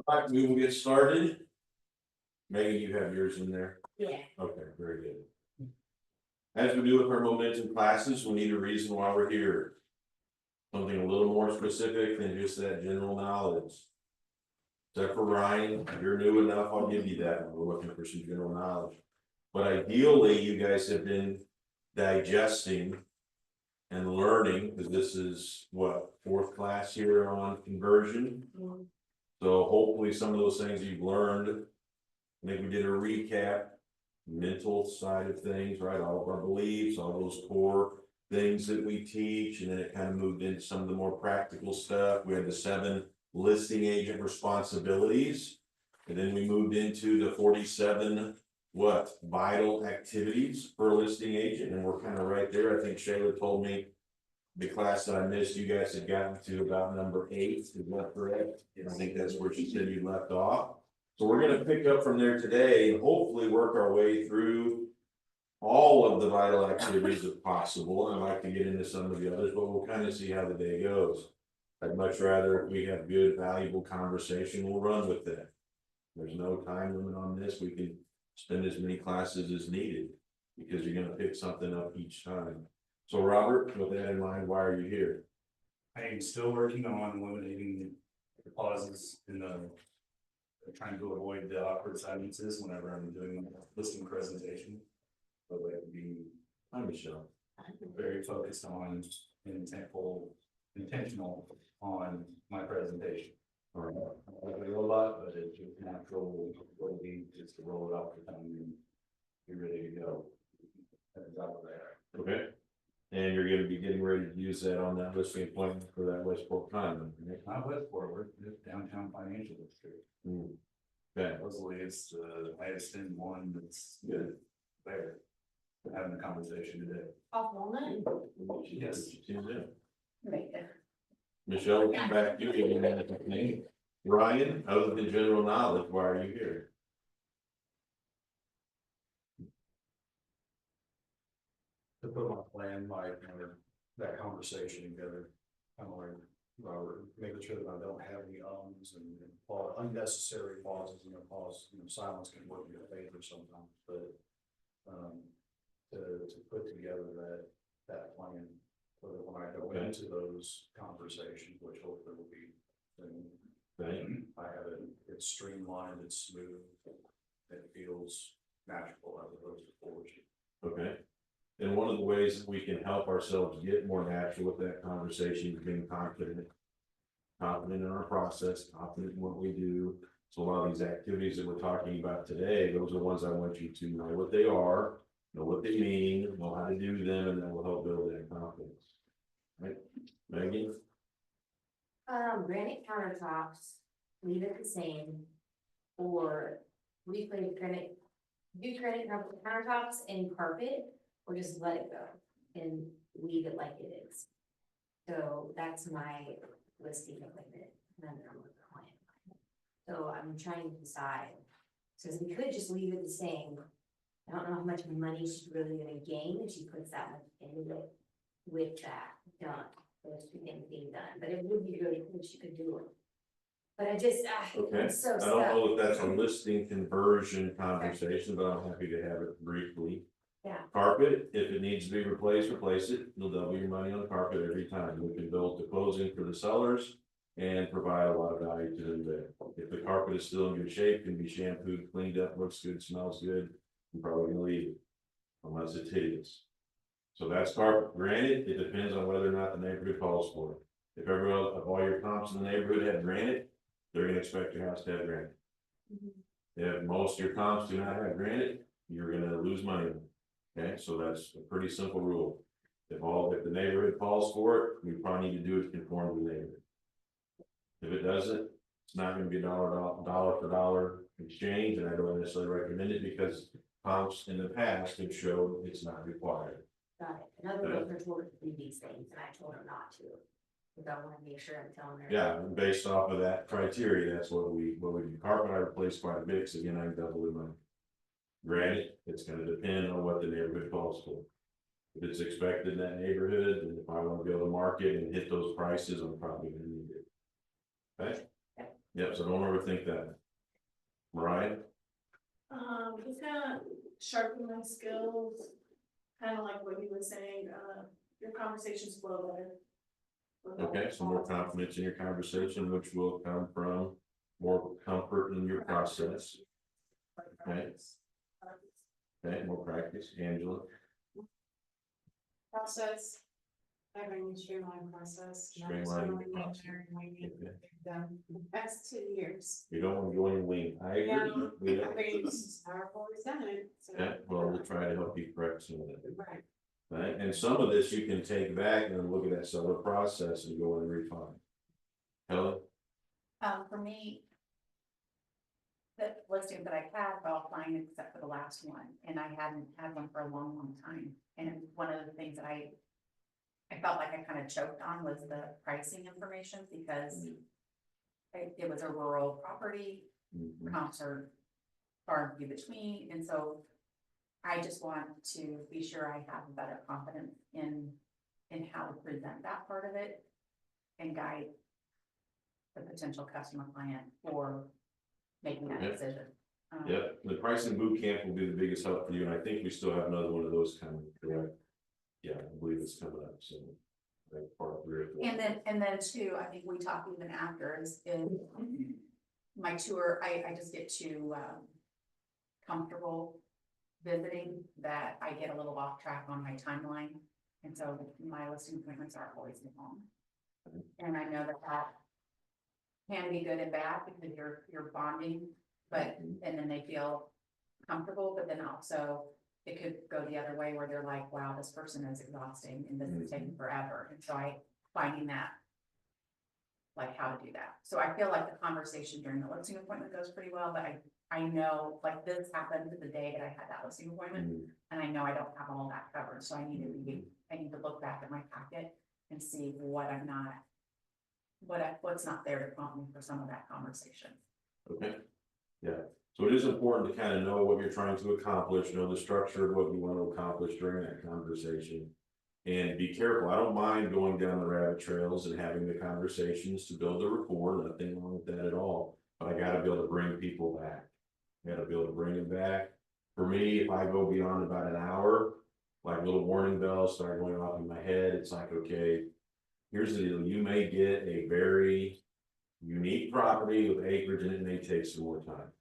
All right, we will get started. Megan, you have yours in there? Yeah. Okay, very good. As we do with our momentum classes, we need a reason why we're here. Something a little more specific than just that general knowledge. Except for Ryan, you're new enough, I'll give you that. We're looking for some general knowledge. But ideally, you guys have been digesting and learning, because this is what, 4th class here on conversion. So hopefully some of those things you've learned, maybe we did a recap, mental side of things, right? All of our beliefs, all those core things that we teach, and then it kind of moved into some of the more practical stuff. We had the 7 listing agent responsibilities, and then we moved into the 47 vital activities for a listing agent, and we're kind of right there. I think Shayla told me the class that I missed, you guys had gotten to about number 8, is that correct? I think that's where she said you left off. So we're gonna pick up from there today and hopefully work our way through all of the vital activities if possible. And I'd like to get into some of the others, but we'll kind of see how the day goes. I'd much rather if we have good, valuable conversation, we'll run with that. There's no time limit on this. We can spend as many classes as needed because you're gonna pick something up each time. So Robert, with that in mind, why are you here? I am still working on eliminating the pauses in the, trying to avoid the awkward silences whenever I'm doing a listing presentation. But I have to be, Hi, Michelle. very focused on intentional on my presentation. All right. I do a lot, but it's just natural, just to roll it off the tongue and be ready to go. That's out there. Okay. And you're gonna be getting ready to use that on that listing appointment for that Westport condo, right? Not Westport, we're just downtown financial district. Okay, Supposedly it's the highest end one that's good there. We're having a conversation today. Off Walnut? Yes. she's in. Right there. Michelle, we'll come back to you in a minute. Ryan, other than general knowledge, why are you here? To put my plan, that conversation together, kind of like Robert, making sure that I don't have any ums and unnecessary pauses, silence can work in your favor sometimes, but to put together that plan, so that when I go into those conversations, which hopefully will be soon, Okay. I have it's streamlined, it's smooth, it feels natural as opposed to forced. Okay. And one of the ways that we can help ourselves get more natural with that conversation is being confident in our process, confident in what we do. So a lot of these activities that we're talking about today, those are ones I want you to know what they are, know what they mean, know how to do them, and that will help build that confidence. Right, Megan? Granite countertops, leave it the same, or replace granite, do granite countertops and carpet, or just let it go and leave it like it is. So that's my listing appointment, and then I'm with the client. So I'm trying to decide, because we could just leave it the same. I don't know how much money she's really gonna gain if she puts that much into it with that done, those 2 things being done, but it would be really cool if she could do it. But I just, Okay, I'm so I don't stuck. know if that's a listing conversion conversation, but I'm happy to have it briefly. Yeah. Carpet, if it needs to be replaced, replace it. You'll double your money on carpet every time. We can build the closing for the sellers and provide a lot of value to them there. If the carpet is still in good shape, can be shampooed, cleaned up, looks good, smells good, I'm probably gonna leave it unless it's hideous. So that's carpet. Granted, it depends on whether or not the neighborhood calls for it. If everyone, if all your comps in the neighborhood have granite, they're gonna expect your house to have granite. If most of your comps do not have granite, you're gonna lose money. Okay, so that's a pretty simple rule. If the neighborhood calls for it, we probably need to do it to conform to the neighborhood. If it doesn't, it's not gonna be dollar for dollar exchange, and I don't necessarily recommend it because comps in the past have showed it's not required. Got it. In other words, we're told to do these things, and I told her not to. Because I wanna make sure I'm telling her. Yeah, and based off of that criteria, that's what we do. Carpet I replace quite a bit, because again, I double the money. Granted, it's gonna depend on what the neighborhood calls for. If it's expected in that neighborhood, and if I want to be able to market and hit those prices, I'm probably gonna need it. Okay? Yep, so don't overthink that. Mariah? Just kind of sharpen my skills, kind of like what you were saying, your conversations flow better. Okay, so more confidence in your conversation, which will come from more comfort in your process. Okay. Okay, more practice, Angela. Process. Having a streamlined process. not just Streamlined going in process. there and winging Okay. it. Done the past 2 years. You don't want to go in wing. I agree. We I know. mean, this is how I've always done it. So. Okay, well, we'll try to help you correct some of that. Right. Right, and some of this you can take back and then look at that seller process and go and refine. Helen? For me, the listings that I had were all fine except for the last one, and I hadn't had one for a long, long time. And one of the things that I felt like I kind of choked on was the pricing information, because it was a rural property, Mhm. comps are far and few between, and so I just want to be sure I have better confidence in how to present that part of it and guide the potential customer client for making that Yeah. decision. Yeah, the pricing boot camp will be the biggest help for you, and I think we still have another one of those coming, correct? Yeah, I believe it's coming up, so. Like part 3 or 4. And then too, I think we talked even after is my tour, I just get too comfortable visiting that I get a little off track on my timeline. And so my listing appointments aren't always long. And I know that can be good and bad because you're bonding, but, and then they feel comfortable, but then also it could go the other way where they're like, wow, this person is exhausting and this is taking forever. And so finding that, like how to do that. So I feel like the conversation during the listing appointment goes pretty well, but I know like this happened the day that I had that listing appointment. Mhm. And I know I don't have all that covered, so I need to look back at my packet and see what I'm not, what's not there to prompt me for some of that conversation. Okay, yeah, so it is important to kind of know what you're trying to accomplish, know the structure of what you want to accomplish during that conversation. And be careful, I don't mind going down the rabbit trails and having the conversations to build a rapport, nothing wrong with that at all. But I gotta be able to bring people back. I gotta be able to bring them back. For me, if I go beyond about an hour, like little warning bells start going off in my head, it's like, okay, here's the deal, you may get a very unique property with acreage and it may take some more time.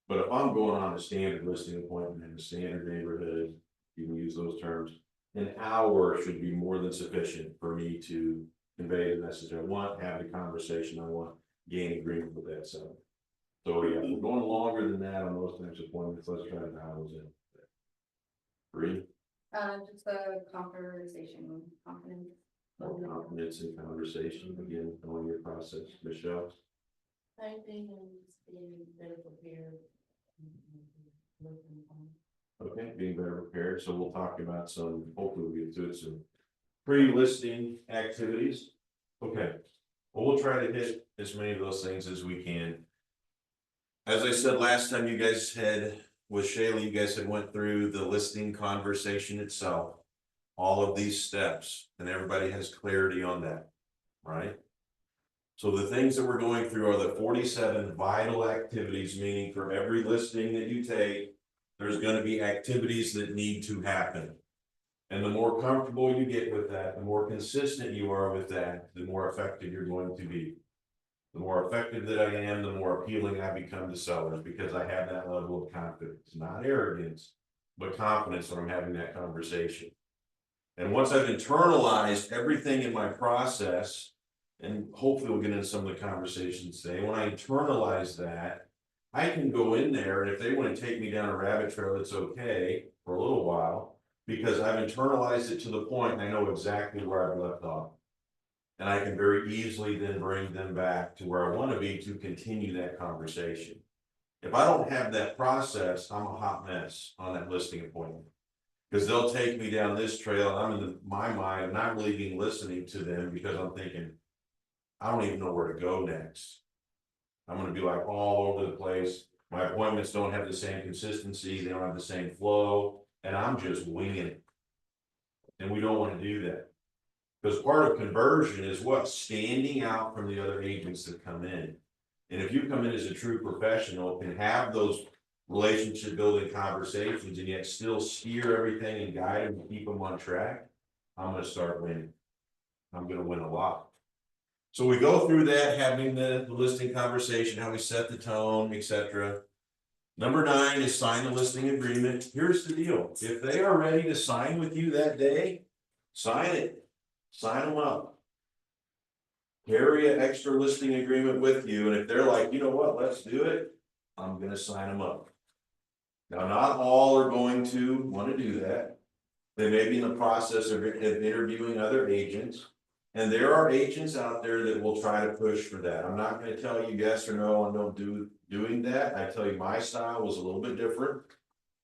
But if I'm going on a standard listing appointment in a standard neighborhood, you can use those terms, an hour should be more than sufficient for me to convey the message I want, have the conversation I want, gain agreement with that seller. So yeah, if we're going longer than that on those types of appointments, let's try the hours in. Bree, Just a conversation, confidence. more confidence in conversation, again, knowing your process, Michelle. Same thing as being better prepared. Okay, being better prepared, so we'll talk about some, hopefully we'll get to it, some pre-listing activities. Okay, well, we'll try to hit as many of those things as we can. As I said last time, you guys had, with Shayla, you guys had went through the listing conversation itself. All of these steps, and everybody has clarity on that, right? So the things that we're going through are the 47 vital activities, meaning for every listing that you take, there's gonna be activities that need to happen. And the more comfortable you get with that, the more consistent you are with that, the more effective you're going to be. The more effective that I am, the more appealing I become to sellers, because I have that level of confidence, not arrogance, but confidence when I'm having that conversation. And once I've internalized everything in my process, and hopefully we'll get into some of the conversations today, when I internalize that, I can go in there, and if they want to take me down a rabbit trail, it's okay for a little while, because I've internalized it to the point I know exactly where I've left off. And I can very easily then bring them back to where I want to be to continue that conversation. If I don't have that process, I'm a hot mess on that listing appointment. Because they'll take me down this trail, and I'm in my mind, not really even listening to them, because I'm thinking, I don't even know where to go next. I'm gonna be like all over the place. My appointments don't have the same consistency, they don't have the same flow, and I'm just winging it. And we don't want to do that. Because part of conversion is what? Standing out from the other agents that come in. And if you come in as a true professional and have those relationship building conversations and yet still steer everything and guide them and keep them on track, I'm gonna start winning. I'm gonna win a lot. So we go through that, having the listing conversation, how we set the tone, etc. Number 9 is sign the listing agreement. Here's the deal. If they are ready to sign with you that day, sign it. Sign them up. Carry an extra listing agreement with you, and if they're like, you know what, let's do it, I'm gonna sign them up. Now, not all are going to want to do that. They may be in the process of interviewing other agents. And there are agents out there that will try to push for that. I'm not gonna tell you yes or no on doing that. I tell you, my style was a little bit different.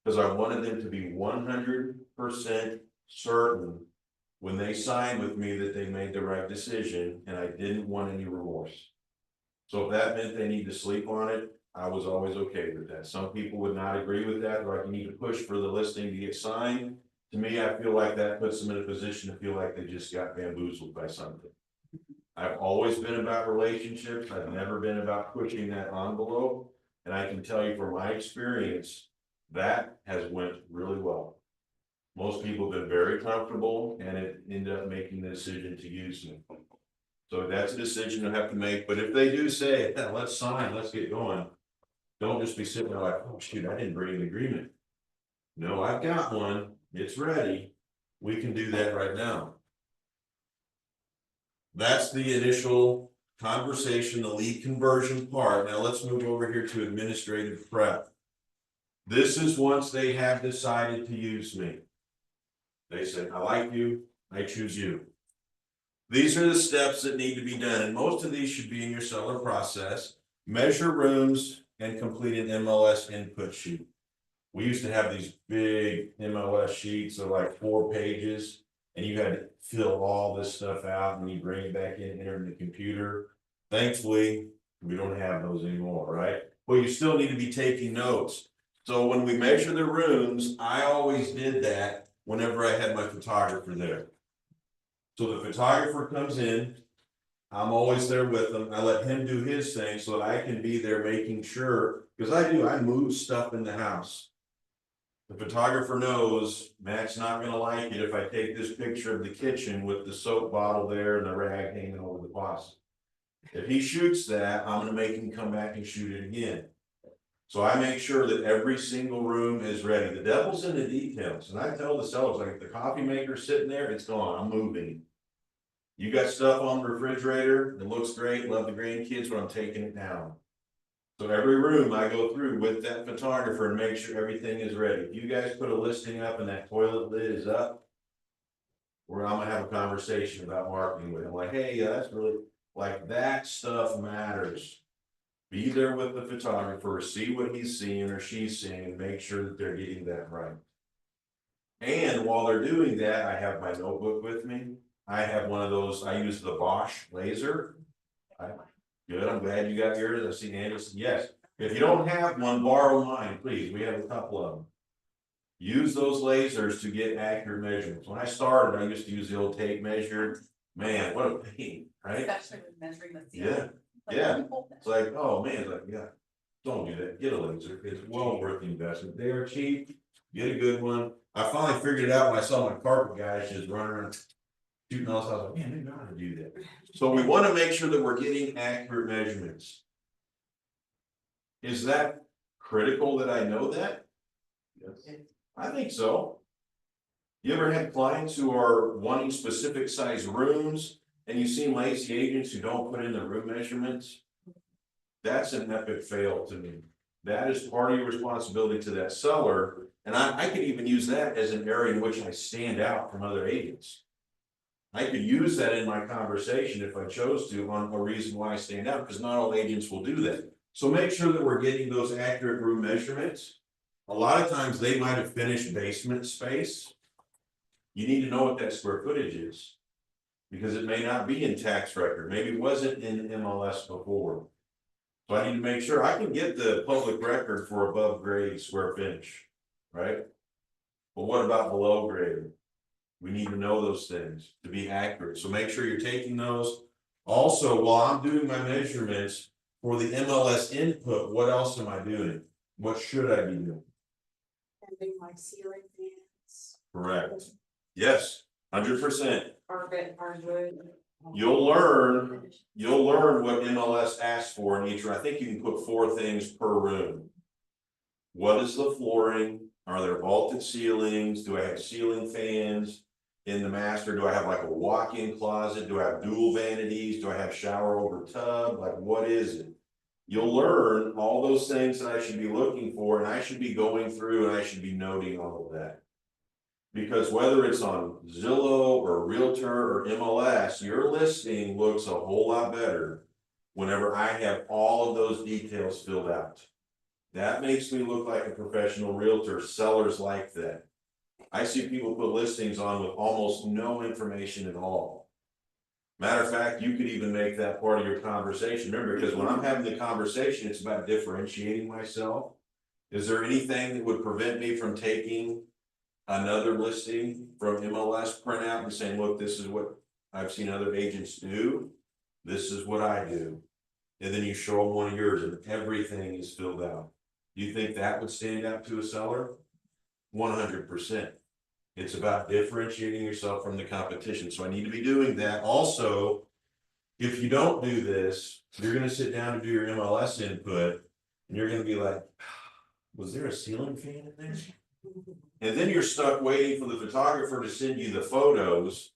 Because I wanted them to be 100% certain when they signed with me that they made the right decision, and I didn't want any remorse. So if that meant they need to sleep on it, I was always okay with that. Some people would not agree with that, like you need to push for the listing to get signed. To me, I feel like that puts them in a position to feel like they just got bamboozled by something. I've always been about relationships. I've never been about pushing that envelope. And I can tell you from my experience, that has went really well. Most people have been very comfortable and it ended up making the decision to use me. So that's a decision you'll have to make. But if they do say, yeah, let's sign, let's get going. Don't just be sitting there like, oh shoot, I didn't bring an agreement. No, I've got one. It's ready. We can do that right now. That's the initial conversation, the lead conversion part. Now let's move over here to administrative prep. This is once they have decided to use me. They say, I like you, I choose you. These are the steps that need to be done, and most of these should be in your seller process. Measure rooms and complete an MLS input sheet. We used to have these big MLS sheets of like 4 pages, and you had to fill all this stuff out and you bring it back in, enter in the computer. Thankfully, we don't have those anymore, right? But you still need to be taking notes. So when we measure the rooms, I always did that whenever I had my photographer there. So the photographer comes in, I'm always there with him. I let him do his thing so that I can be there making sure, because I move stuff in the house. The photographer knows Matt's not gonna like it if I take this picture of the kitchen with the soap bottle there and the rag hanging over the faucet. If he shoots that, I'm gonna make him come back and shoot it again. So I make sure that every single room is ready. The devil's in the details. And I tell the sellers, like if the coffee maker's sitting there, it's gone, I'm moving. You got stuff on the refrigerator, it looks great, love the grandkids, but I'm taking it down. So every room I go through with that photographer and make sure everything is ready. If you guys put a listing up and that toilet lid is up, where I'm gonna have a conversation about marketing with him, like, hey, that's really, like, that stuff matters. Be there with the photographer, see what he's seeing or she's seeing, and make sure that they're getting that right. And while they're doing that, I have my notebook with me. I have one of those, I use the Bosch laser. Good, I'm glad you got yours. I see Andy said yes. If you don't have one, borrow mine, please. We have a couple of them. Use those lasers to get accurate measurements. When I started, I used to use the old tape measure. Man, what a pain, right? Especially with measuring the ceiling. Yeah, yeah. It's like, oh man, it's like, yeah, don't do that. Get a laser. It's well worth the investment. They are cheap. Get a good one. I finally figured it out when I saw my carpet guys just running around shooting all this. I was like, man, they know how to do that. So we want to make sure that we're getting accurate measurements. Is that critical that I know that? Yes. I think so. You ever had clients who are wanting specific size rooms and you've seen lazy agents who don't put in the room measurements? That's an epic fail to me. That is part of your responsibility to that seller. And I could even use that as an area in which I stand out from other agents. I could use that in my conversation if I chose to on a reason why I stand out, because not all agents will do that. So make sure that we're getting those accurate room measurements. A lot of times they might have finished basement space. You need to know what that square footage is, because it may not be in tax record. Maybe it wasn't in MLS before. So I need to make sure I can get the public record for above grade square finish, right? But what about below grade? We need to know those things to be accurate. So make sure you're taking those. Also, while I'm doing my measurements, for the MLS input, what else am I doing? What should I be doing? Having like ceiling fans. Correct. Yes, 100%. Carpet, hardwood. You'll learn what MLS asks for in each room. I think you can put 4 things per room. What is the flooring? Are there vaulted ceilings? Do I have ceiling fans in the master? Do I have like a walk-in closet? Do I have dual vanities? Do I have shower over tub? Like, what is it? You'll learn all those things that I should be looking for, and I should be going through and I should be noting all of that. Because whether it's on Zillow or Realtor or MLS, your listing looks a whole lot better whenever I have all of those details filled out. That makes me look like a professional realtor. Sellers like that. I see people put listings on with almost no information at all. Matter of fact, you could even make that part of your conversation. Remember, because when I'm having the conversation, it's about differentiating myself. Is there anything that would prevent me from taking another listing from MLS printout and saying, look, this is what I've seen other agents do. This is what I do. And then you show them one of yours and everything is filled out. Do you think that would stand out to a seller? 100%. It's about differentiating yourself from the competition. So I need to be doing that. Also, if you don't do this, you're going to sit down and do your MLS input and you're going to be like, was there a ceiling fan in there? And then you're stuck waiting for the photographer to send you the photos.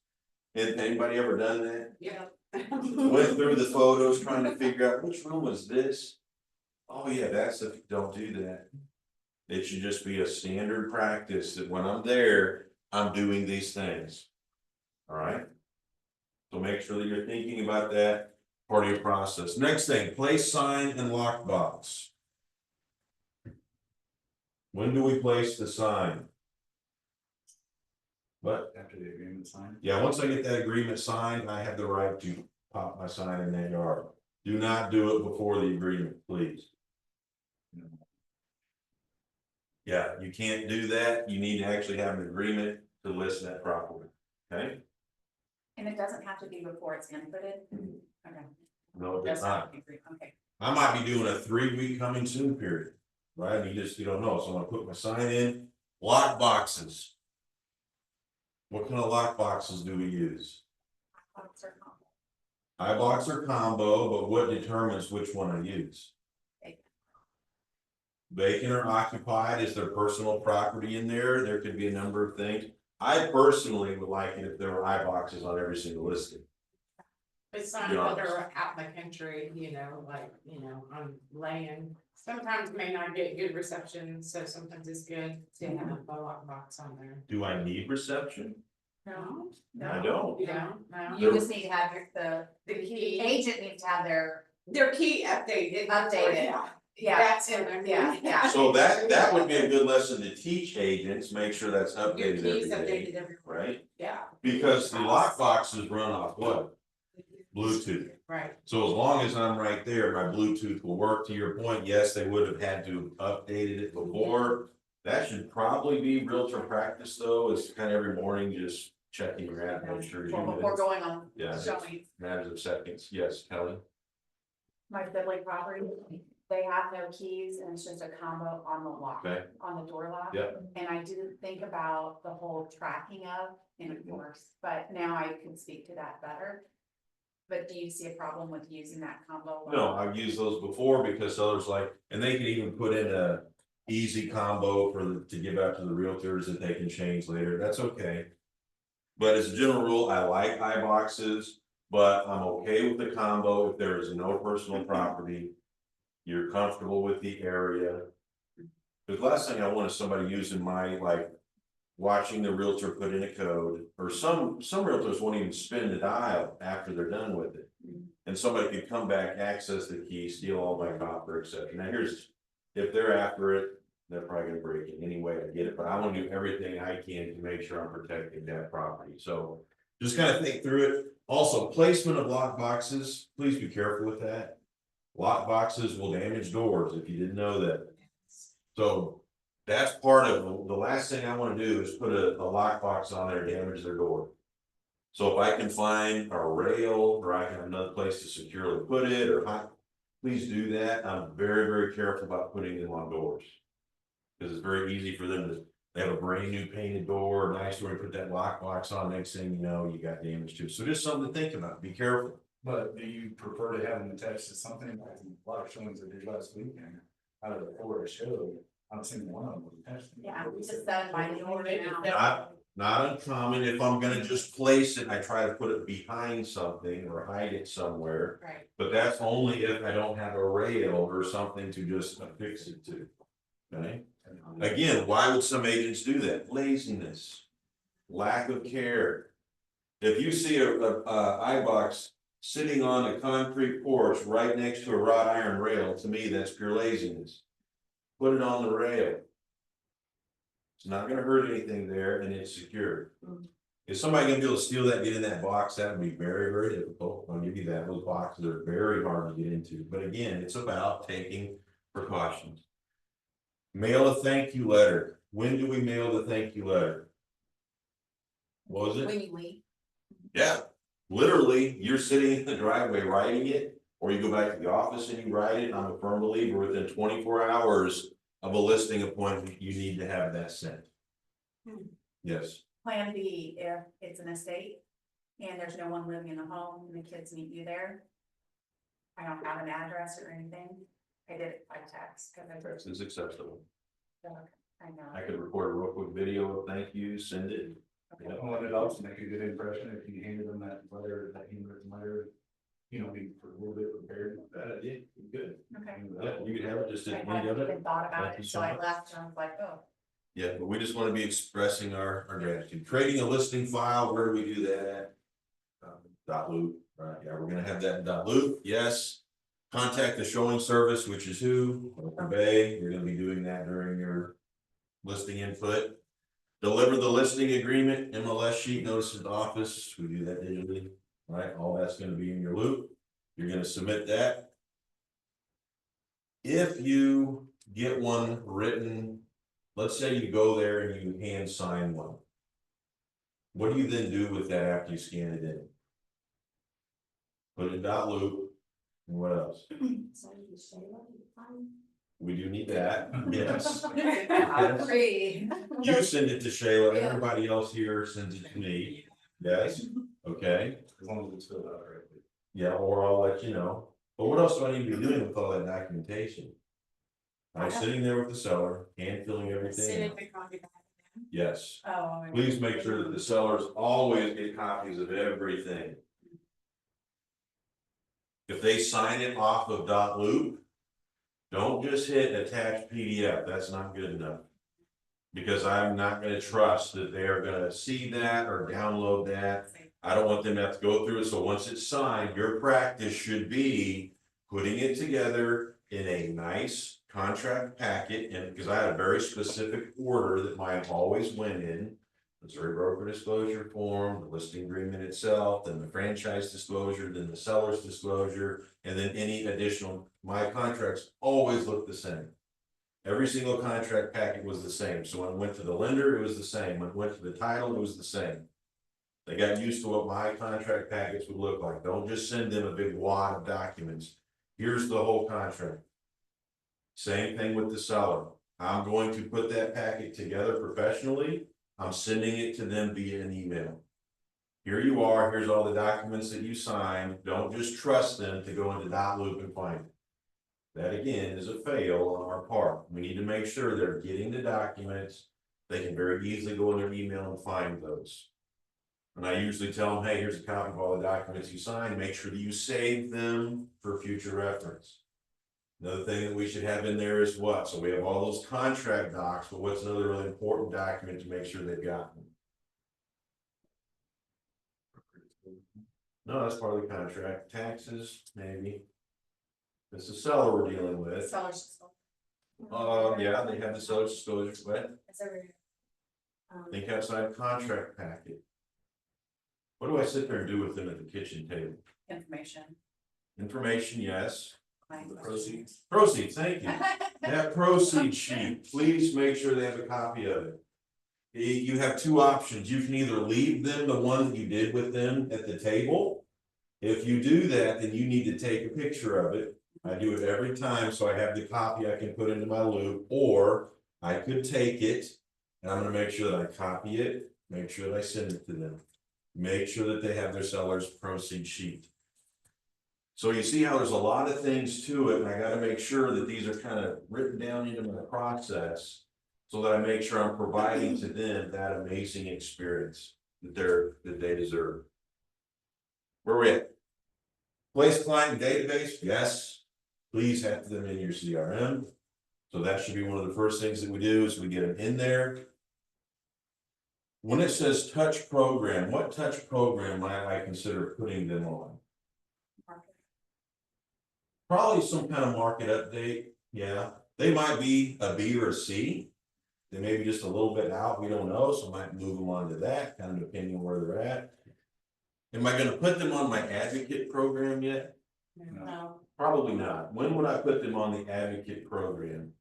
And anybody ever done that? Yeah. Went through the photos trying to figure out which room was this? Oh yeah, that's if you don't do that. It should just be a standard practice that when I'm there, I'm doing these things. All right. So make sure that you're thinking about that part of your process. Next thing, place sign and lockbox. When do we place the sign? What? After the agreement signed. Yeah, once I get that agreement signed, I have the right to pop my sign in that yard. Do not do it before the agreement, please. Yeah, you can't do that. You need to actually have an agreement to list that property, okay? And it doesn't have to be before it's inputted? Okay. No, it's Does have not. to be okay. I might be doing a 3-week coming soon period, right? You don't know. So I'm gonna put my sign in. Lock boxes. What kind of lock boxes do we use? iBox or combo, but what determines which one I use? Vacant or occupied, is there personal property in there? There could be a number of things. I personally would like it if there were iBoxes on every single listing. It's not Be whether honest. we're out in the country, like, on land. Sometimes may not get good reception, so sometimes it's good to have a lockbox on there. Do I need reception? No, I don't. you don't, no. You just need to have The the key, agent needs to have their, their key updated. Updated. yeah, That's in there. yeah. So that would be a good lesson to teach agents, make sure that's Your updated keys every day, updated every, right? yeah, Because the lock boxes run off what? Bluetooth. right. So as long as I'm right there, my Bluetooth will work. To your point, yes, they would have had to have updated it before. That should probably be realtor practice though, is kind of every morning, just checking your app, make sure Well, you before going on Yeah. showing matters of seconds. Yes, Kelly? my Finley property, they have no keys and it's just a combo on the lock, Okay, on the door lock. Yep. And I didn't think about the whole tracking of, and of course, but now I can speak to that better. But do you see a problem with using that combo? lock? no, I've used those before because others like, and they can even put in a easy combo to give out to the realtors that they can change later. That's okay. But as a general rule, I like iBoxes, but I'm okay with the combo if there is no personal property. You're comfortable with the area. The last thing I want is somebody using my, like, watching the realtor put in a code, or some realtors won't even spin the dial after they're done with it. And somebody could come back, access the key, steal all my copper, etc. Now if they're after it, they're probably gonna break it anyway, I get it, but I wanna do everything I can to make sure I'm protecting that property, so. Just kind of think through it. Also, placement of lock boxes, please be careful with that. Lock boxes will damage doors if you didn't know that. So that's part of the last thing I want to do is put a lock box on there and damage their door. So if I can find a rail or I can have another place to securely put it or please do that. I'm very, very careful about putting them on doors. Cause it's very easy for them to, they have a brand new painted door, nice door, you put that lockbox on, next thing you know, you got damage to it. So just something to think about, be careful. But do you prefer to have them attached to something like a lot of showings I did last weekend? Out of the 4 I showed, I've seen one of them attached. Yeah, we just said by the door now. Not uncommon, if I'm gonna just place it, I try to put it behind something or hide it somewhere. Right. But that's only if I don't have a rail or something to just affix it to. Okay? Again, why would some agents do that? Laziness, lack of care. If you see a iBox sitting on a concrete porch right next to a wrought iron rail, to me, that's pure laziness. Put it on the rail. It's not gonna hurt anything there and it's secure. Is somebody gonna be able to steal that, get in that box? That would be very, very difficult. I'll give you that. Those boxes are very hard to get into. But again, it's about taking precautions. Mail a thank you letter. When do we mail the thank you letter? What was it? When you leave. Yeah, literally, you're sitting in the driveway writing it, or you go back to the office and you write it. I'm a firm believer within 24 hours of a listing appointment, you need to have that sent. Yes, Plan B, if it's an estate and there's no one living in the home and the kids meet you there. I don't have an address or anything. I did it by text, cause I text is acceptable. I know. I could record a real quick video of thank you, send it. Okay. Yeah. Well, and it also make a good impression if you handed them that letter, that handwritten letter, you know, be for a little bit prepared. Yeah, good. Okay. Yeah, you could have it just I at the end hadn't of even it. thought about Thank you it, so so I much. left and I was like, oh. Yeah, but we just want to be expressing our gratitude. Creating a listing file, where do we do that at? .loop, right? Yeah, we're gonna have that in .loop, yes. Contact the showing service, which is who? Bay, you're gonna be doing that during your listing input. Deliver the listing agreement, MLS sheet, notice of office, we do that digitally, right? All that's gonna be in your loop. You're gonna submit that. If you get one written, let's say you go there and you hand sign one. What do you then do with that after you scan it in? Put it in .loop, and what else? We do need that, yes. Free. You send it to Shayla, everybody else here sends it to me, yes, okay, As long as it's filled out correctly. yeah, or I'll let you know. But what else do I need to be doing with all that documentation? I'm sitting there with the seller, hand filling everything Send out. it to copy back. Yes, Oh. please make sure that the sellers always get copies of everything. If they sign it off of .loop, don't just hit attach PDF, that's not good enough. Because I'm not gonna trust that they are gonna see that or download that. I don't want them to have to go through it, so once it's signed, your practice should be putting it together in a nice contract packet, and because I had a very specific order that mine always went in. Missouri broker disclosure form, the listing agreement itself, then the franchise disclosure, then the seller's disclosure, and then any additional, my contracts always look the same. Every single contract packet was the same, so when it went to the lender, it was the same, when it went to the title, it was the same. They got used to what my contract packets would look like, don't just send them a big wad of documents, here's the whole contract. Same thing with the seller, I'm going to put that packet together professionally. I'm sending it to them via an email. Here you are, here's all the documents that you signed, don't just trust them to go into .loop and find it. That again is a fail on our part, we need to make sure they're getting the documents, they can very easily go in their email and find those. And I usually tell them, hey, here's a copy of all the documents you signed, make sure that you save them for future reference. Another thing that we should have in there is what? So we have all those contract docs, but what's another really important document to make sure they've got them? No, that's part of the contract. Taxes, maybe. It's the seller we're dealing with. Sellers. Yeah, they have the seller's disclosure, but It's over here. think outside contract packet. What do I sit there and do with them at the kitchen table? Information. Information, yes. The proceeds. Proceeds, thank you. That proceed sheet, please make sure they have a copy of it. You have two options, you can either leave them the one that you did with them at the table. If you do that, then you need to take a picture of it I do it every time, so I have the copy I can put into my loop, or I could take it. And I'm gonna make sure that I copy it, make sure that I send it to them. Make sure that they have their seller's proceed sheet. So you see how there's a lot of things to it, and I gotta make sure that these are kind of written down into my process. So that I make sure I'm providing to them that amazing experience that they deserve. Where we at? Place client database, yes, please have them in your CRM. So that should be one of the first things that we do is we get them in there. When it says touch program, what touch program might I consider putting them on? Probably some kind of market update, yeah, they might be a B or a C. They may be just a little bit out, we don't know, so I might move them on to that, kind of depending on where they're at. Am I gonna put them on my advocate program yet? No. Probably not. When would I put them on the advocate program?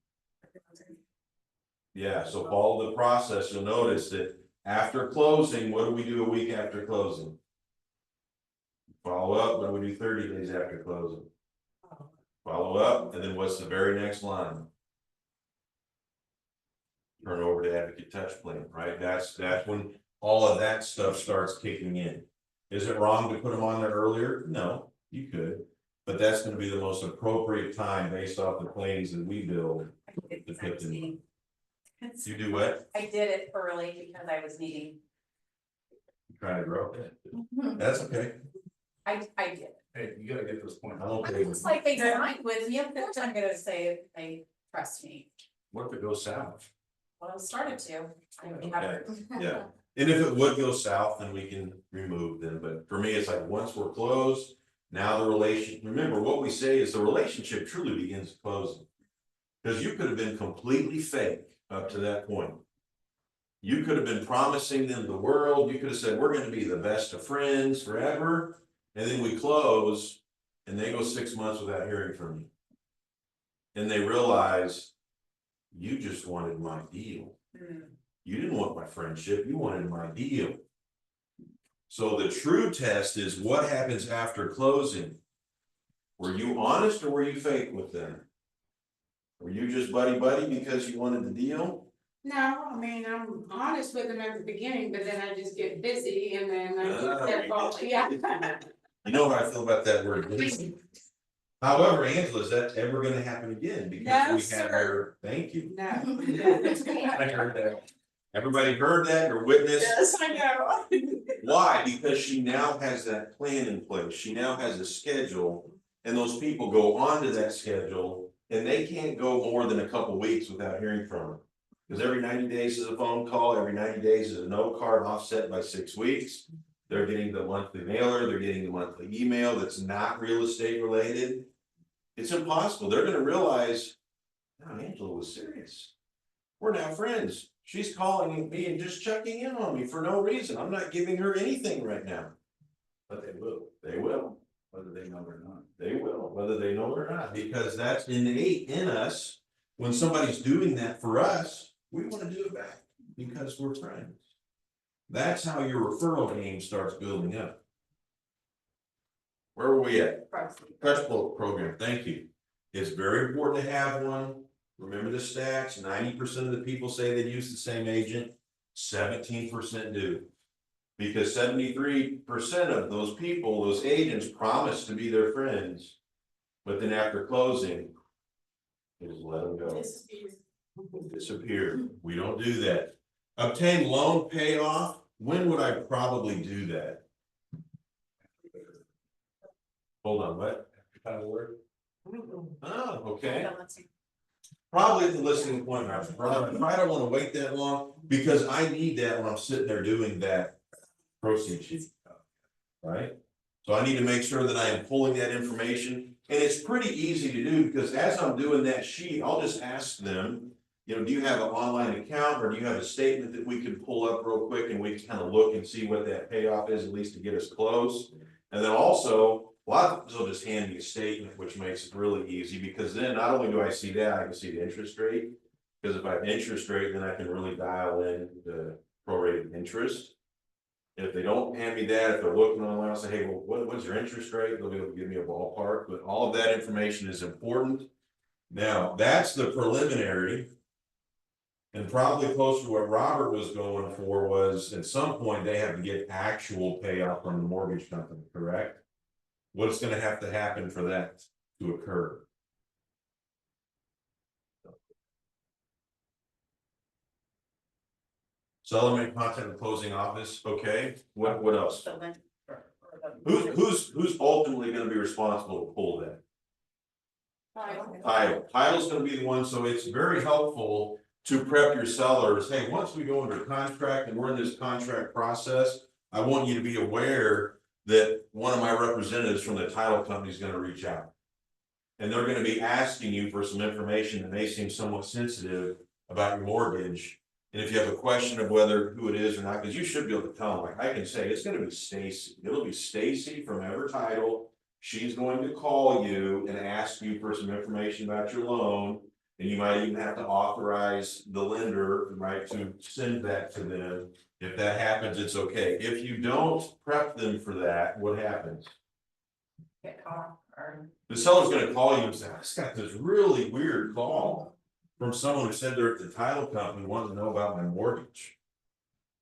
Yeah, so follow the process. You'll notice that after closing, what do we do a week after closing? Follow up, what do we do 30 days after closing? Follow up, and then what's the very next line? Turn over to advocate touch plan, right? That's when all of that stuff starts kicking in. Is it wrong to put them on there earlier? No, you could, but that's gonna be the most appropriate time based off the plans that we build. To put them on. You do what? I did it early because I was needing. Trying to grow it. That's okay. I did. Hey, you gotta get this point. I'm okay with It's it. like they signed with me, of course I'm gonna say they trust me. What if it goes south? Well, it started to. I Okay. haven't. Yeah, and if it would go south, then we can remove them, but for me, it's like, once we're closed. Now the remember what we say is the relationship truly begins at closing. Because you could have been completely fake up to that point. You could have been promising them the world, you could have said, we're gonna be the best of friends forever. And then we close, and they go 6 months without hearing from you. And they realize, you just wanted my deal. You didn't want my friendship, you wanted my deal. So the true test is what happens after closing. Were you honest or were you fake with them? Were you just buddy because you wanted the deal? No, I mean, I'm honest with them at the beginning, but then I just get busy and then yeah. You know how I feel about that word. However, Angela, is that ever gonna happen again? No, Because we had her, thank you. No. I heard that. Everybody heard that or witnessed? Yes, I know. Why? Because she now has that plan in place. She now has a schedule. And those people go onto that schedule and they can't go more than a couple weeks without hearing from her. Because every 90 days is a phone call, every 90 days is a note card offset by 6 weeks. They're getting the monthly mailer, they're getting the monthly email that's not real estate related. It's impossible. They're gonna realize, no, Angela was serious. We're now friends. She's calling me and just checking in on me for no reason. I'm not giving her anything right now. But they will, They will. whether they know or not. They will, whether they know it or not, because that's innate in us. When somebody's doing that for us, we want to do it back because we're friends. That's how your referral game starts building up. Where were we at? Touch program, thank you. It's very important to have one. Remember the stats, 90% of the people say they use the same agent, 17% do. Because 73% of those people, those agents promise to be their friends. But then after closing, they just let them go. Disappear. We don't do that. Obtain loan payoff. When would I probably do that? Hold on, what? Kind of word. Oh, okay. Let's see. Probably at the listing appointment. I don't want to wait that long because I need that when I'm sitting there doing that proceed sheet. Right? So I need to make sure that I am pulling that information. And it's pretty easy to do because as I'm doing that sheet, I'll just ask them, you know, do you have an online account or do you have a statement that we can pull up real quick and we can kind of look and see what that payoff is, at least to get us close. And then also, a lot of times they'll just hand me a statement, which makes it really easy because then not only do I see that, I can see the interest rate. Because if I have interest rate, then I can really dial in the prorated interest. If they don't hand me that, if they're looking online, I'll say, hey, well, what's your interest rate? They'll be able to give me a ballpark, but all of that information is important. Now, that's the preliminary. And probably close to what Robert was going for was, at some point, they have to get actual payout from the mortgage company, correct? What's gonna have to happen for that to occur? Seller make contact with closing office, okay, what else? The link or the- Who's ultimately gonna be responsible to pull that? Title's gonna be the one, so it's very helpful to prep your sellers, hey, once we go under contract and we're in this contract process, I want you to be aware that one of my representatives from the title company is gonna reach out. And they're gonna be asking you for some information that may seem somewhat sensitive about your mortgage. And if you have a question of who it is or not, because you should be able to tell them, like I can say, it's gonna be Stacy, it'll be Stacy from Ever Title. She's going to call you and ask you for some information about your loan. And you might even have to authorize the lender, right, to send that to them. If that happens, it's okay. If you don't prep them for that, what happens? Get caught or. The seller's gonna call you and say, I just got this really weird call from someone who said they're at the title company, wanting to know about my mortgage.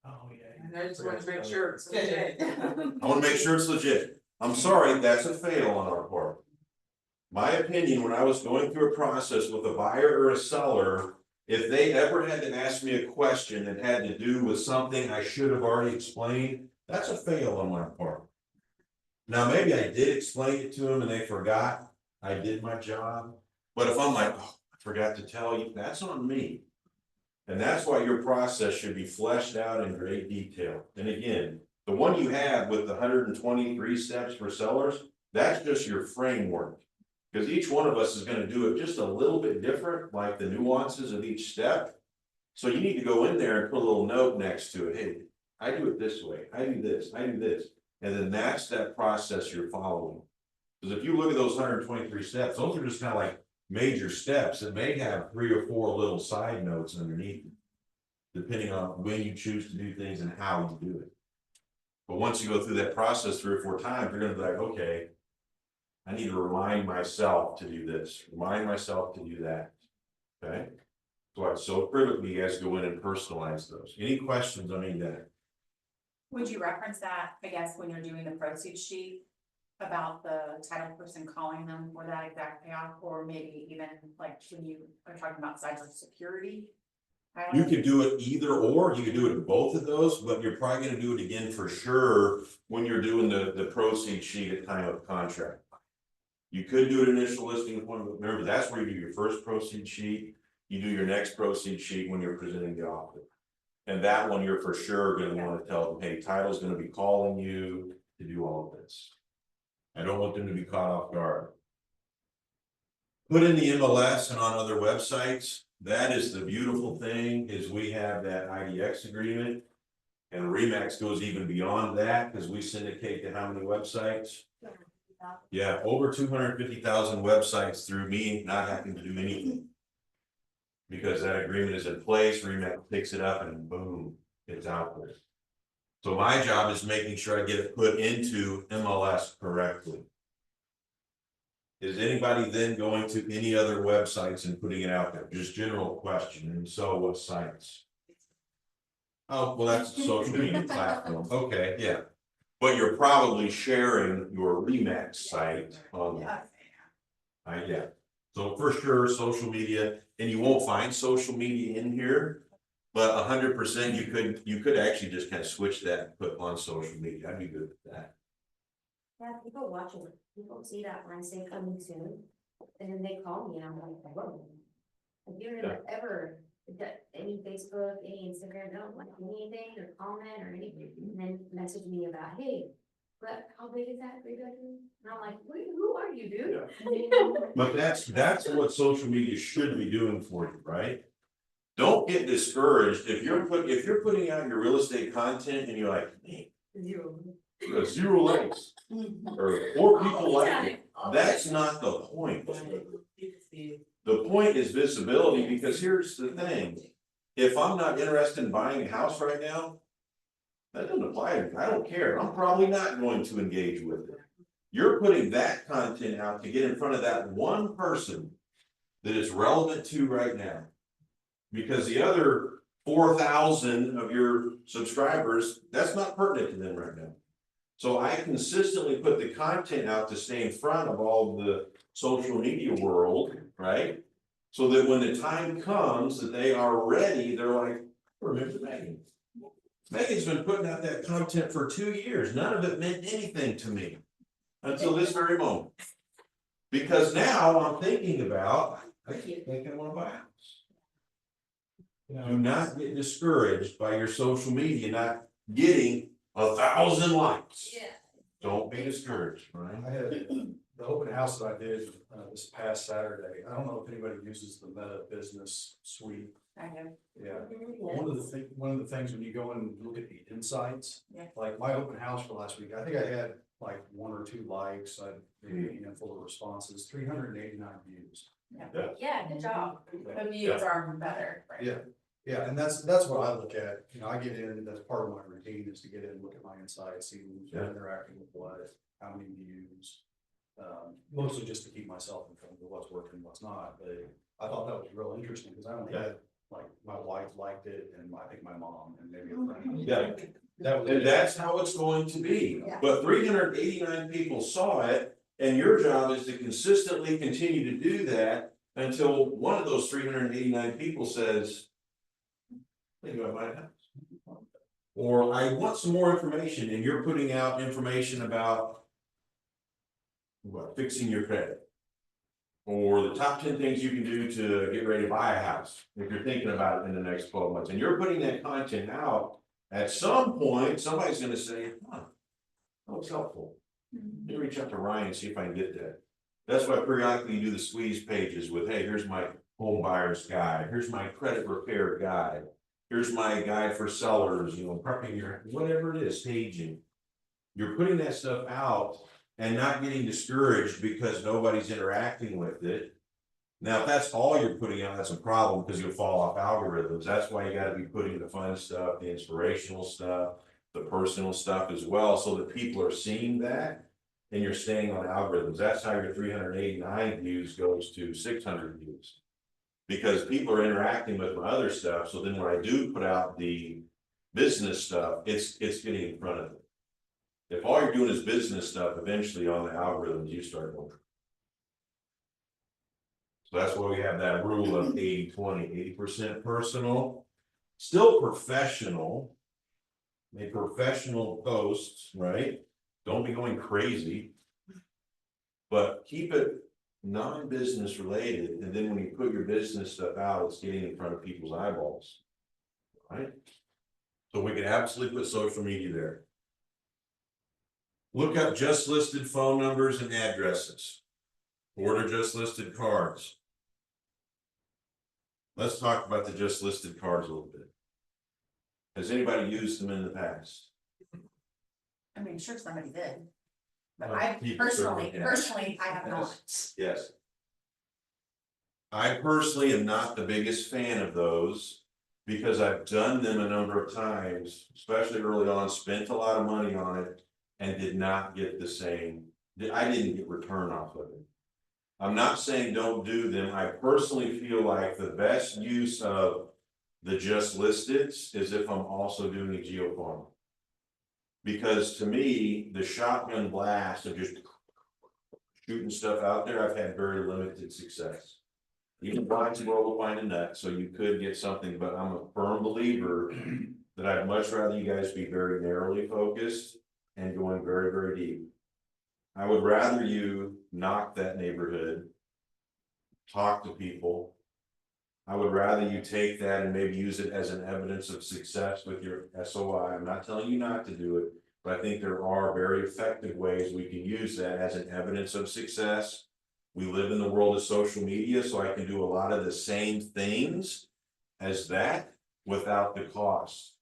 Oh, yeah. And I just want to make sure it's legit. I wanna make sure it's legit. I'm sorry, that's a fail on our part. My opinion, when I was going through a process with a buyer or a seller, if they ever had to ask me a question that had to do with something I should have already explained, that's a fail on my part. Now, maybe I did explain it to them and they forgot I did my job, but if I'm like, oh, I forgot to tell you, that's on me. And that's why your process should be fleshed out in great detail. And again, the one you have with the 123 steps for sellers, that's just your framework. Because each one of us is gonna do it just a little bit different, like the nuances of each step. So you need to go in there and put a little note next to it. Hey, I do it this way, I do this, I do this. And then that's that process you're following. Because if you look at those 123 steps, those are just kind of like major steps that may have 3 or 4 little side notes underneath them, depending on when you choose to do things and how you do it. But once you go through that process 3 or 4 times, you're gonna be like, okay, I need to remind myself to do this, remind myself to do that, okay? So it's so critical you guys go in and personalize those. Any questions on any of that? Would you reference that, I guess, when you're doing the proceeds sheet? About the title person calling them for that exact payoff, or maybe even like when you are talking about cybersecurity? You could do it either or, you could do it in both of those, but you're probably gonna do it again for sure when you're doing the proceed sheet at time of contract. You could do an initial listing appointment, remember, that's where you do your first proceed sheet, you do your next proceed sheet when you're presenting the offer. And that one, you're for sure gonna wanna tell them, hey, title's gonna be calling you to do all of this. I don't want them to be caught off guard. Put in the MLS and on other websites, that is the beautiful thing, is we have that IDX agreement. And Remax goes even beyond that, because we syndicate to how many websites? Yeah, over 250,000 websites through me not having to do anything. Because that agreement is in place, Remax picks it up and boom, it's out there. So my job is making sure I get it put into MLS correctly. Is anybody then going to any other websites and putting it out there? Just general question, and so what sites? Oh, well, that's a social media platform, okay, yeah. But you're probably sharing your Remax site on that. Yeah, so for sure, social media, and you won't find social media in here. But 100% you could actually just kind of switch that and put on social media, I'd be good with that. Yeah, people watching, people see that when I say coming soon, and then they call me and I'm like, whoa. If you ever, any Facebook, any Instagram, don't like anything or comment or anything, and then message me about, hey, but how big is that 3-bedroom? And I'm like, who are you, dude? But that's what social media should be doing for you, right? Don't get discouraged if you're putting out your real estate content and you're like, man, Zero. you got 0 likes or 4 people like it. That's not the point. The point is visibility, because here's the thing. If I'm not interested in buying a house right now, That doesn't apply to me. I don't care. I'm probably not going to engage with it. You're putting that content out to get in front of that one person that it's relevant to right now. Because the other 4,000 of your subscribers, that's not pertinent to them right now. So I consistently put the content out to stay in front of all the social media world, right? So that when the time comes that they are ready, they're like, remember Megan. Megan's been putting out that content for 2 years. None of it meant anything to me until this very moment. Because now I'm thinking about, I keep thinking I want to buy a house. Do not get discouraged by your social media not getting 1,000 likes. Yeah. Don't be discouraged, right? I had the open house that I did this past Saturday. I don't know if anybody uses the Meta Business Suite. I have, Yeah. One of the things when you go and look at the insights, Yeah. like my open house for last week, I think I had like 1 or 2 likes, I maybe a handful of responses, 389 views. Yeah, good job. the views are better, right? Yeah. Yeah, and that's what I look at, you know, I get in, that's part of my routine is to get in, look at my insights, see who's interacting with what, how many views. Mostly just to keep myself informed of what's working, what's not, but I thought that was real interesting, because I only had, like, my wife liked it, and I think my mom, and maybe a friend. Yeah. That was And that's how it's going to be. Yeah. But 389 people saw it, and your job is to consistently continue to do that until one of those 389 people says, think about my house. Or I want some more information, and you're putting out information about what, fixing your credit. Or the top 10 things you can do to get ready to buy a house, if you're thinking about it in the next 12 months, and you're putting that content out. At some point, somebody's gonna say, huh, that was helpful. Let me reach out to Ryan and see if I can get that. That's why periodically you do the squeeze pages with, hey, here's my home buyer's guide, here's my credit repair guide. Here's my guide for sellers, you know, prepping your, whatever it is, staging. You're putting that stuff out and not getting discouraged because nobody's interacting with it. Now, if that's all you're putting out, that's a problem because you'll fall off algorithms. That's why you gotta be putting the fun stuff, the inspirational stuff, the personal stuff as well, so that people are seeing that and you're staying on algorithms. That's how your 389 views goes to 600 views. Because people are interacting with my other stuff, so then when I do put out the business stuff, it's getting in front of it. If all you're doing is business stuff, eventually on the algorithms, you start going. So that's why we have that rule of 80-20, 80% personal, still professional. Make professional posts, right? Don't be going crazy. But keep it non-business related, and then when you put your business stuff out, it's getting in front of people's eyeballs. Right? So we can absolutely put social media there. Look up just listed phone numbers and addresses. Order just listed cards. Let's talk about the just listed cards a little bit. Has anybody used them in the past? I mean, sure, somebody did. But Well, I people certainly personally, have. I have not. Yes. I personally am not the biggest fan of those because I've done them a number of times, especially early on, spent a lot of money on it and did not get the same, I didn't get return off of it. I'm not saying don't do them. I personally feel like the best use of the just listed is if I'm also doing a geofarm. Because to me, the shotgun blast of just shooting stuff out there, I've had very limited success. Even blind squirrel will find a nut, so you could get something, but I'm a firm believer that I'd much rather you guys be very narrowly focused and going very, very deep. I would rather you knock that neighborhood, talk to people. I would rather you take that and maybe use it as an evidence of success with your SOI. I'm not telling you not to do it, but I think there are very effective ways we can use that as an evidence of success. We live in the world of social media, so I can do a lot of the same things as that without the cost.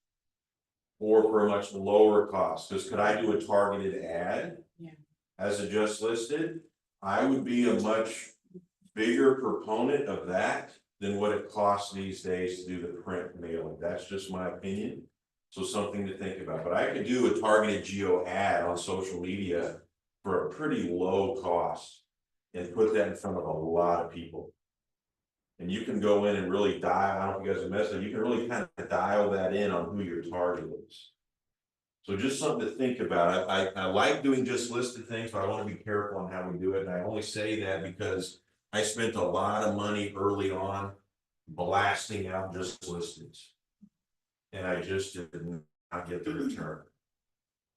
Or for a much lower cost, because could I do a targeted ad? Yeah. As a just listed? I would be a much bigger proponent of that than what it costs these days to do the print mailing. That's just my opinion. So something to think about, but I could do a targeted geo ad on social media for a pretty low cost. And put that in front of a lot of people. And you can go in and really dial, I don't know if you guys have messed with, you can really kind of dial that in on who your target is. So just something to think about. I like doing just listed things, but I want to be careful on how we do it. And I only say that because I spent a lot of money early on blasting out just listings. And I just did not get the return.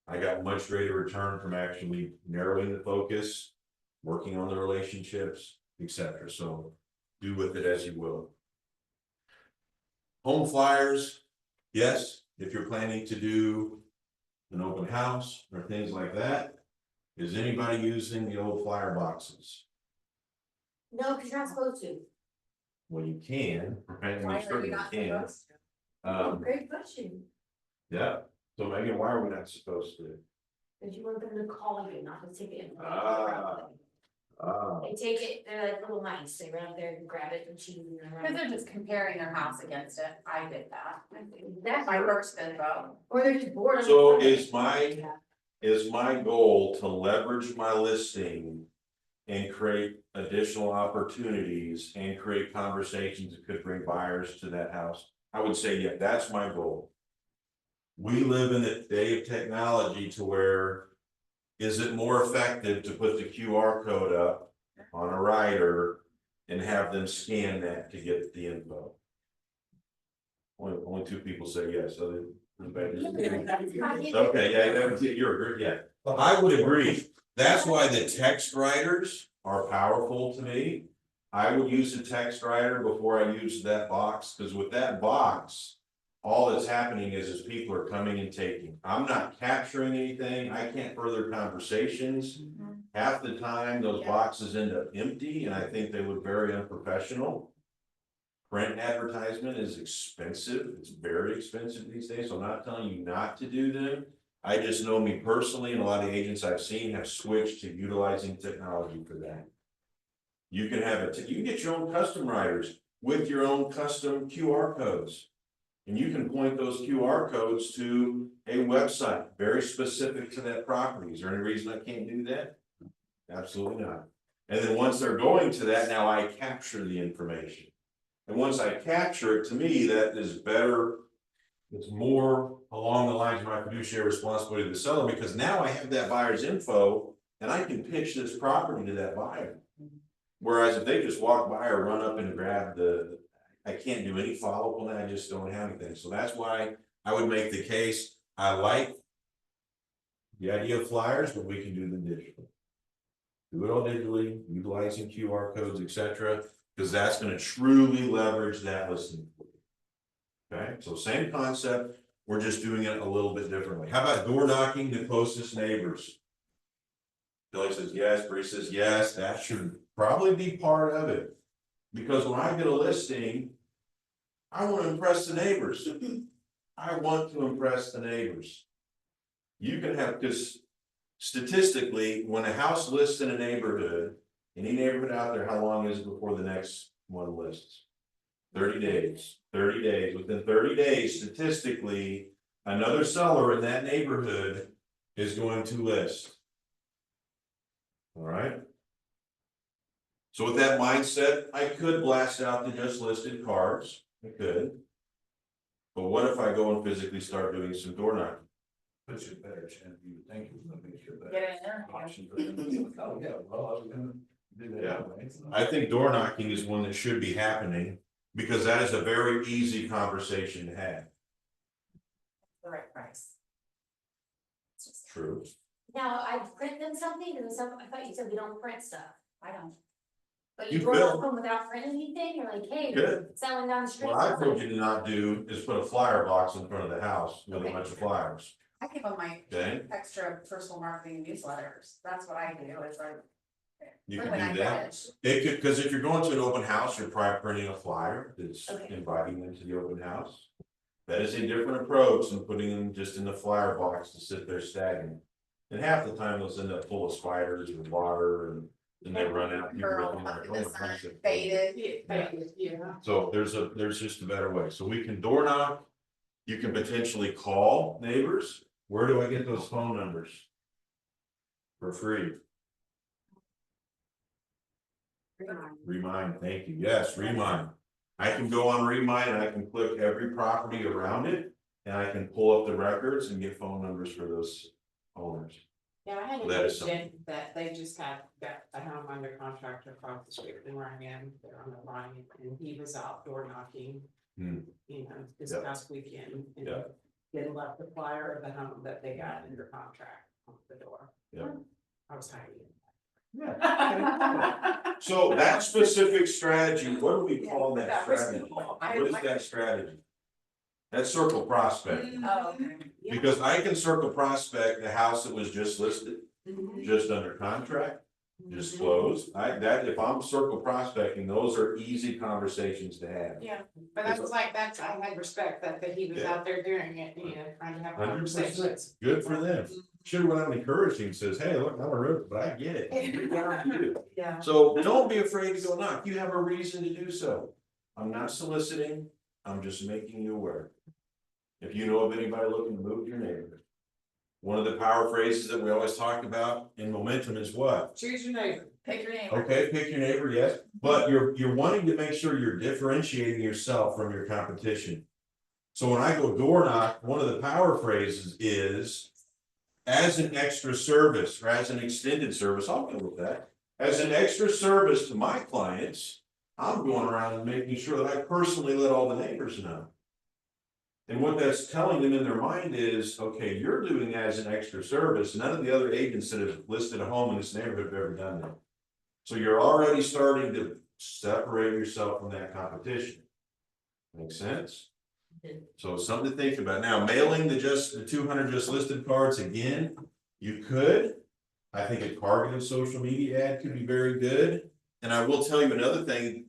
I got much greater return from actually narrowing the focus, working on the relationships, etc. So do with it as you will. Home flyers, yes, if you're planning to do an open house or things like that. Is anybody using the old flyer boxes? No, because you're not supposed to. Well, you can, right? Why You are you certainly not can. supposed to? Great question. Yeah, so Megan, why are we not supposed to? Because you want them to call you, not to take it. Ah. They take it, they're like little mice, they run up there and grab it and chew and Cause run. they're just comparing their house against it, I did that. That's My first info. Or they're just bored. of So it. is my goal to leverage my listing and create additional opportunities and create conversations that could bring buyers to that house? I would say, yeah, that's my goal. We live in a day of technology to where, is it more effective to put the QR code up on a rider and have them scan that to get the info? Only two people say yes, so okay, yeah, that was it, you're agree, yeah. I would agree, that's why the text writers are powerful to me. I would use a text writer before I use that box, because with that box, all that's happening is people are coming and taking. I'm not capturing anything, I can't further conversations. Half the time, those boxes end up empty, and I think they look very unprofessional. Print advertisement is expensive, it's very expensive these days, so I'm not telling you not to do them. I just know me personally, and a lot of agents I've seen have switched to utilizing technology for that. You can have it, you can get your own custom writers with your own custom QR codes. And you can point those QR codes to a website very specific to that property. Is there any reason I can't do that? Absolutely not. And then once they're going to that, now I capture the information. And once I capture it, to me, that is better. It's more along the lines of my fiduciary responsibility to the seller, because now I have that buyer's info and I can pitch this property to that buyer. Whereas if they just walk by or run up and grab I can't do any follow-up on that, I just don't have anything. So that's why I would make the case, I like the idea of flyers, but we can do them digitally. Do it all digitally, utilizing QR codes, etc., because that's going to truly leverage that listing. Okay, so same concept, we're just doing it a little bit differently. How about door knocking to closest neighbors? Billy says yes, Bree says yes, that should probably be part of it. Because when I get a listing, I want to impress the neighbors. I want to impress the neighbors. You can have, because statistically, when a house lists in a neighborhood, any neighborhood out there, how long is it before the next one lists? 30 days, 30 days. Within 30 days, statistically, another seller in that neighborhood is going to list. All right. So with that mindset, I could blast out the just listed cards. I could. But what if I go and physically start doing some door knocking? Puts you a better chance, you would think, it would make sure that. Get it in there. Option for them. Oh, yeah, well, I was gonna do that Yeah. anyway, so. I think door knocking is one that should be happening, because that is a very easy conversation to have. The right price. True. Now, I print them something, and some, I thought you said we don't print stuff. I don't. But you You go will. up them without printing anything, you're like, hey, Good. selling down the street. What I told you to not do is put a flyer box in front of the house with a bunch of flyers. I give them my Okay, extra personal marketing newsletters, that's what I do, is like. you when can I do that. finish. It could, because if you're going to an open house, you're probably printing a flyer that's Okay. inviting them to the open house. That is a different approach than putting them just in the flyer box to sit there stagnant. And half the time those end up full of spiders and water, and then they run out. People Curl looking up like, in "Oh, the my sun, gosh." faded. Yeah, yeah. So there's just a better way. So we can door knock, You can potentially call neighbors. Where do I get those phone numbers? For free. Remind, thank you. Yes, Remind. I can go on Remind and I can click every property around it. And I can pull up the records and get phone numbers for those owners. Yeah, I had That a is something. agent that they just got a home under contract across the street from where I am, they're on the line, and he was out door knocking. Hmm. You know, this Yep. past weekend, and Yep. then left the flyer of the home that they got under contract on the door. Yep. I was tired. So that specific strategy, what do we call that That was strategy? cool. What is that strategy? That's circle prospecting. Oh, okay. Yeah. Because I can circle prospect the house that was just listed, Mhm. just under contract, just Mhm. closed. If I'm circle prospecting, those are easy conversations to have. Yeah, but I was like, I had respect that he was Yeah. out there doing it, you know, trying to have 100%. conversations. Good for them. Should went out and encouraged him, says, hey, look, I'm a realtor, but I get it. Yeah. So don't be afraid to go knock. You have a reason to do so. I'm not soliciting, I'm just making you aware. If you know of anybody looking to move to your neighborhood. One of the power phrases that we always talk about in momentum is what? Choose your neighbor. Pick your neighbor. Okay, pick your neighbor, yes, but you're wanting to make sure you're differentiating yourself from your competition. So when I go door knock, one of the power phrases is. As an extra service or as an extended service, I'll go with that. As an extra service to my clients, I'm going around and making sure that I personally let all the neighbors know. And what that's telling them in their mind is, okay, you're doing that as an extra service. None of the other agents that have listed a home in this neighborhood have ever done that. So you're already starting to separate yourself from that competition. Make sense? So something to think about. Now, mailing the 200 just listed cards again, you could. I think a targeted social media ad could be very good. And I will tell you another thing,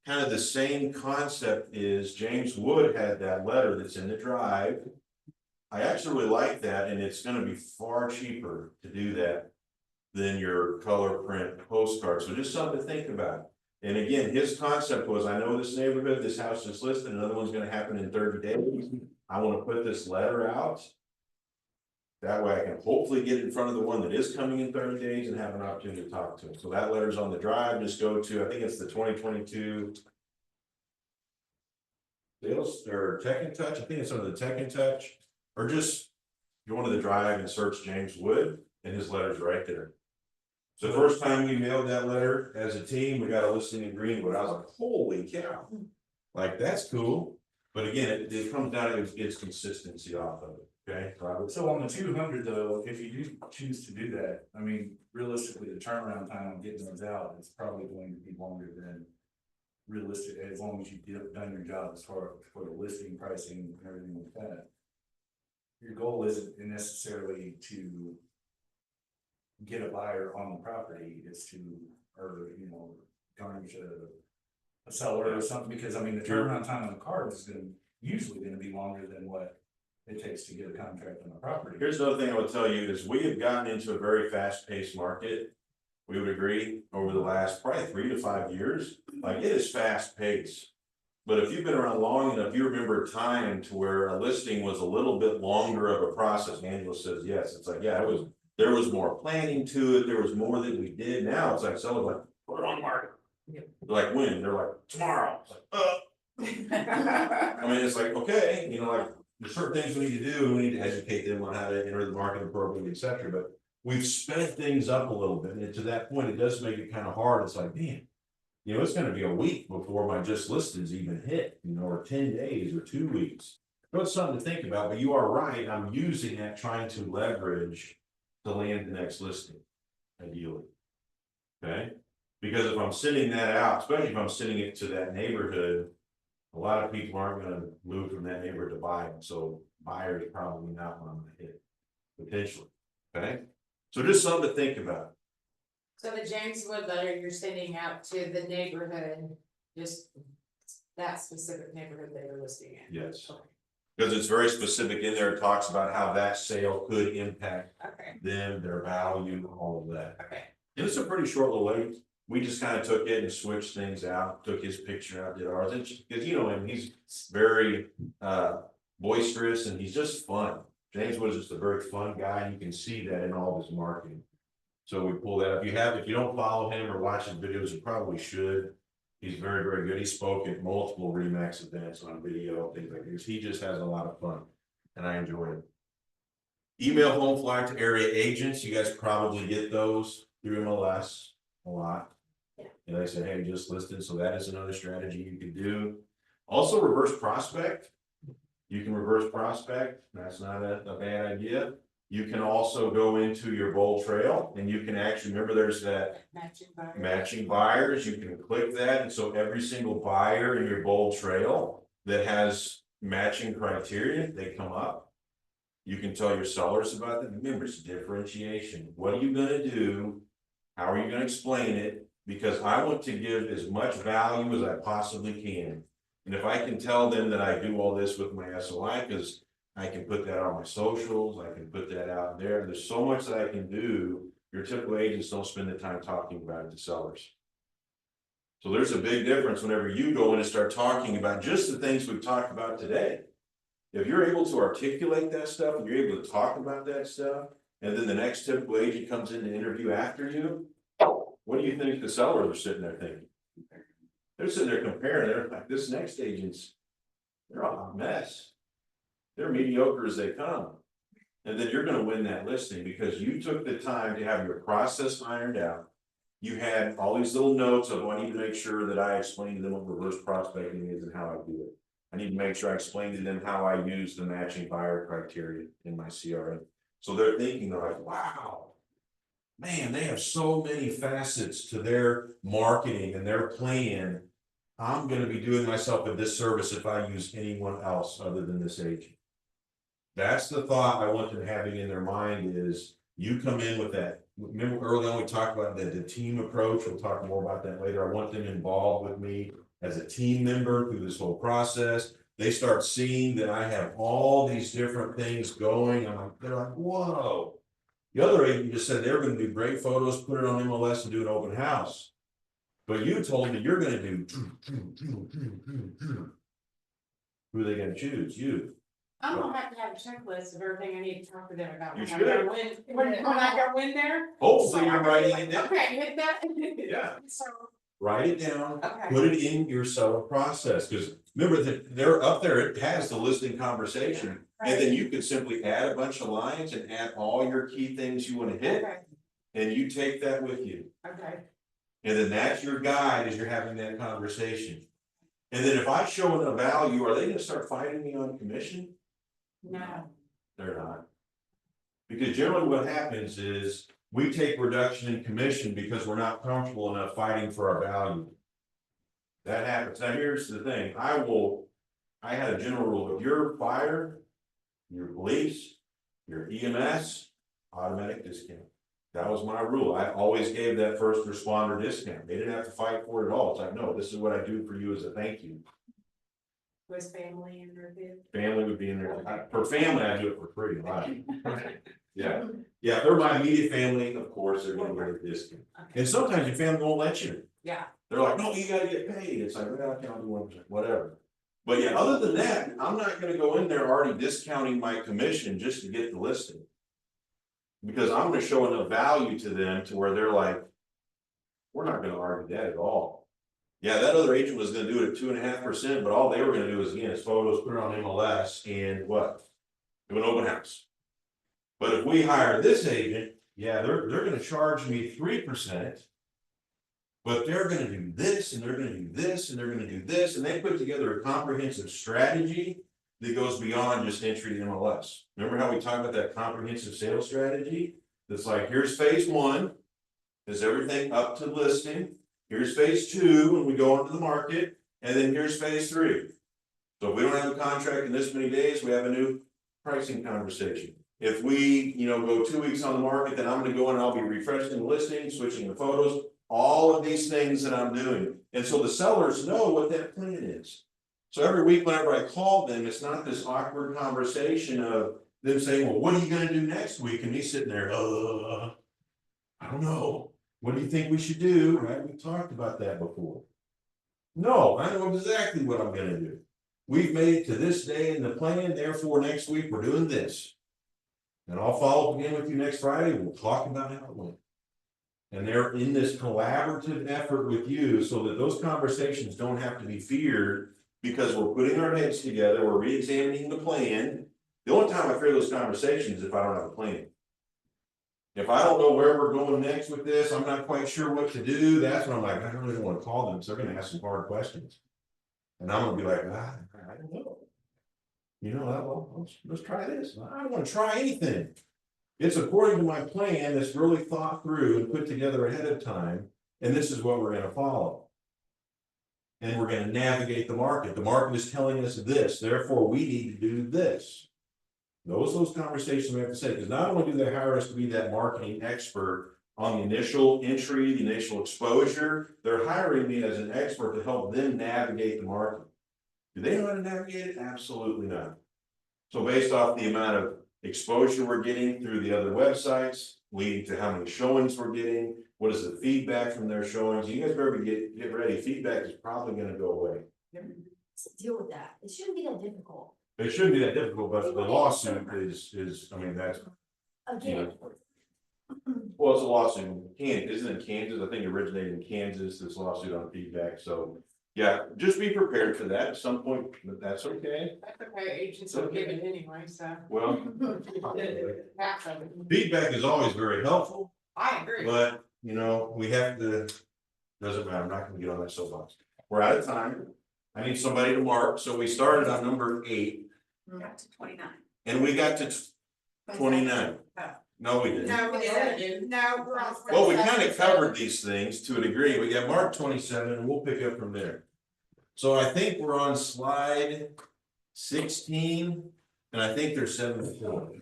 kind of the same concept is James Wood had that letter that's in the drive. I actually really like that, and it's gonna be far cheaper to do that than your color print postcard. So just something to think about. And again, his concept was, I know this neighborhood, this house is listed, another one's gonna happen in 30 days. I wanna put this letter out. That way I can hopefully get in front of the one that is coming in 30 days and have an opportunity to talk to him. So that letter's on the drive, just go to, I think it's the 2022. Sales or Tech in Touch, I think it's under the Tech in Touch, or just go into the drive and search James Wood, and his letter's right there. So the first time we mailed that letter as a team, we got a listing in Greenwood. I was like, holy cow. Like, that's cool. But again, it comes down to its consistency off of it. Okay, Robert? So on the 200 though, if you do choose to do that, I mean, realistically, the turnaround time on getting those out is probably going to be longer than realistic, as long as you've done your job as far for the listing, pricing, and everything like that. Your goal isn't necessarily to get a buyer on the property, it's to, or, you know, garnish a seller or something, because I mean, the turnaround time on the card is usually gonna be longer than what it takes to get a contract on the property. Here's another thing I would tell you is we have gotten into a very fast-paced market. We would agree over the last probably 3 to 5 years, like it is fast-paced. But if you've been around long enough, you remember a time to where a listing was a little bit longer of a process. Angela says, yes, it's like, yeah, there was more planning to it, there was more that we did. Now it's like, someone's like, put it on the market. Yep. They're like, when? They're like, tomorrow. It's like, I mean, it's like, okay, you know, like, there's certain things we need to do, we need to educate them on how to enter the market appropriately, et cetera, but we've sped things up a little bit, and to that point, it does make it kind of hard. It's like, man, you know, it's gonna be a week before my just listeds even hit, you know, or 10 days or 2 weeks. So it's something to think about, but you are right, I'm using that, trying to leverage to land the next listing, ideally. Okay, because if I'm sending that out, especially if I'm sending it to that neighborhood, a lot of people aren't gonna move from that neighborhood to buy them, so buyers probably not want to hit, potentially, okay? So just something to think about. So the James Wood letter you're sending out to the neighborhood, just that specific neighborhood they were listing in? Yes. Okay. Because it's very specific in there, it talks about how that sale could impact Okay, them, their value, all of that. okay. And it's a pretty short little late. We just kind of took it and switched things out, took his picture out, did ours, and because you know him, he's very boisterous, and he's just fun. James was just a very fun guy, and you can see that in all his marketing. So we pull that up. If you don't follow him or watch his videos, you probably should. He's very, very good. He spoke at multiple RE/MAX events on video, things like this. He just has a lot of fun, and I enjoy it. Email home flyer to area agents. You guys probably get those through MLS a lot. Yeah. And they say, hey, just listed, so that is another strategy you could do. Also, reverse prospect. You can reverse prospect. That's not a bad idea. You can also go into your bold trail, and you can actually, remember there's that matching buyers. You can click that, and so every single buyer in your bold trail that has matching criteria, they come up. You can tell your sellers about them. Remember, it's differentiation. What are you gonna do? How are you gonna explain it? Because I want to give as much value as I possibly can. And if I can tell them that I do all this with my SOI, because I can put that on my socials, I can put that out there. There's so much that I can do. Your typical agents don't spend the time talking about it to sellers. So there's a big difference whenever you go in and start talking about just the things we've talked about today. If you're able to articulate that stuff, and you're able to talk about that stuff, and then the next typical agent comes in to interview after you, what do you think the sellers are sitting there thinking? They're sitting there comparing. They're like, this next agent's, they're a hot mess. They're mediocre as they come. And then you're gonna win that listing because you took the time to have your process ironed out. You had all these little notes of, I need to make sure that I explain to them what reverse prospecting is and how I do it. I need to make sure I explain to them how I use the matching buyer criteria in my CRM. So they're thinking, they're like, wow, man, they have so many facets to their marketing and their plan. I'm gonna be doing myself a disservice if I use anyone else other than this agent. That's the thought I want them having in their mind is you come in with that. Remember early on we talked about the team approach. We'll talk more about that later. I want them involved with me as a team member through this whole process. They start seeing that I have all these different things going. They're like, whoa. The other agent just said they were going to do great photos, put it on MLS and do an open house. But you told me you're going to do. Who are they going to choose? You. I'm gonna have to have a checklist of everything I need to talk to them about. You when I should. go in- When I go in there. Hopefully So you're I'm writing like, it down. Okay, hit that. Yeah. So, Write it down, okay. put it in your seller process, because remember that they're up there, it has the listing conversation. And then you could simply add a bunch of lines and add all your key things you want to hit, Okay, and you take that with you. okay. And then that's your guide as you're having that conversation. And then if I show them a value, are they gonna start fighting me on commission? No, They're not. Because generally what happens is we take reduction in commission because we're not comfortable enough fighting for our value. That happens. Now, here's the thing. I had a general rule. If you're fire, your police, your EMS, automatic discount. That was my rule. I always gave that first responder discount. They didn't have to fight for it at all. It's like, no, this is what I do for you as a thank you. was family in there too? Family would be in there. For family, I do it for free. Right? Yeah. Yeah, if they're my immediate family, of course, they're gonna get a discount. Okay. And sometimes your family won't let you. Yeah, They're like, no, you gotta get paid. It's like, well, I can't do 1%, whatever. But yeah, other than that, I'm not gonna go in there already discounting my commission just to get the listing. Because I'm gonna show enough value to them to where they're like, we're not gonna argue that at all. Yeah, that other agent was gonna do it at 2.5%, but all they were gonna do is, again, is photos, put it on MLS and what? Do an open house. But if we hire this agent, yeah, they're gonna charge me 3%. But they're gonna do this, and they're gonna do this, and they're gonna do this, and they put together a comprehensive strategy that goes beyond just entry to MLS. Remember how we talked about that comprehensive sales strategy? That's like, here's phase 1, is everything up to listing. Here's phase 2, when we go into the market, and then here's phase 3. So if we don't have a contract in this many days, we have a new pricing conversation. If we, go 2 weeks on the market, then I'm gonna go in and I'll be refreshing the listing, switching the photos, all of these things that I'm doing. And so the sellers know what that plan is. So every week, whenever I call them, it's not this awkward conversation of them saying, well, what are you gonna do next week? And me sitting there, I don't know. What do you think we should do? Right? We talked about that before. No, I know exactly what I'm gonna do. we've made it to this day in the plan, therefore next week we're doing this. And I'll follow up again with you next Friday, we'll talk about how it went. And they're in this collaborative effort with you so that those conversations don't have to be feared because we're putting our heads together, we're re-examining the plan. The only time I fear those conversations is if I don't have a plan. If I don't know where we're going next with this, I'm not quite sure what to do, that's when I'm like, I really don't want to call them, so they're gonna ask some hard questions. And I'm gonna be like, I don't know. You know, well, let's try this, I don't wanna try anything. It's according to my plan that's really thought through and put together ahead of time, and this is what we're gonna follow. And we're gonna navigate the market is telling us this, therefore we need to do this. Those conversations we have to say, because not only do they hire us to be that marketing expert on the initial entry, the initial exposure, they're hiring me as an expert to help them navigate the market. Do they know how to navigate it? Absolutely not. So based off the amount of exposure we're getting through the other websites, leading to how many showings we're getting, what is the feedback from their showings, you guys better get ready, feedback is probably gonna go away. Let's deal with that, it shouldn't be that difficult. It shouldn't be that difficult, but the lawsuit is, I mean, that's, Again, well, it's a lawsuit in Kansas, isn't it Kansas? I think it originated in Kansas, this lawsuit on feedback, so. Yeah, just be prepared for that at some point, but that's okay. That's okay, agents will give it anyway, so. Well, Half of it. feedback is always very helpful, I agree. but you know, we have to, doesn't matter, I'm not gonna get on that soapbox. We're out of time. I need somebody to mark, so we started on number 8 Got to 29. and we got to 29. No, we didn't. No, we didn't. No, we're on. Well, we kind of covered these things to a degree. We got mark 27 and we'll pick up from there. So I think we're on slide 16 and I think there's 74.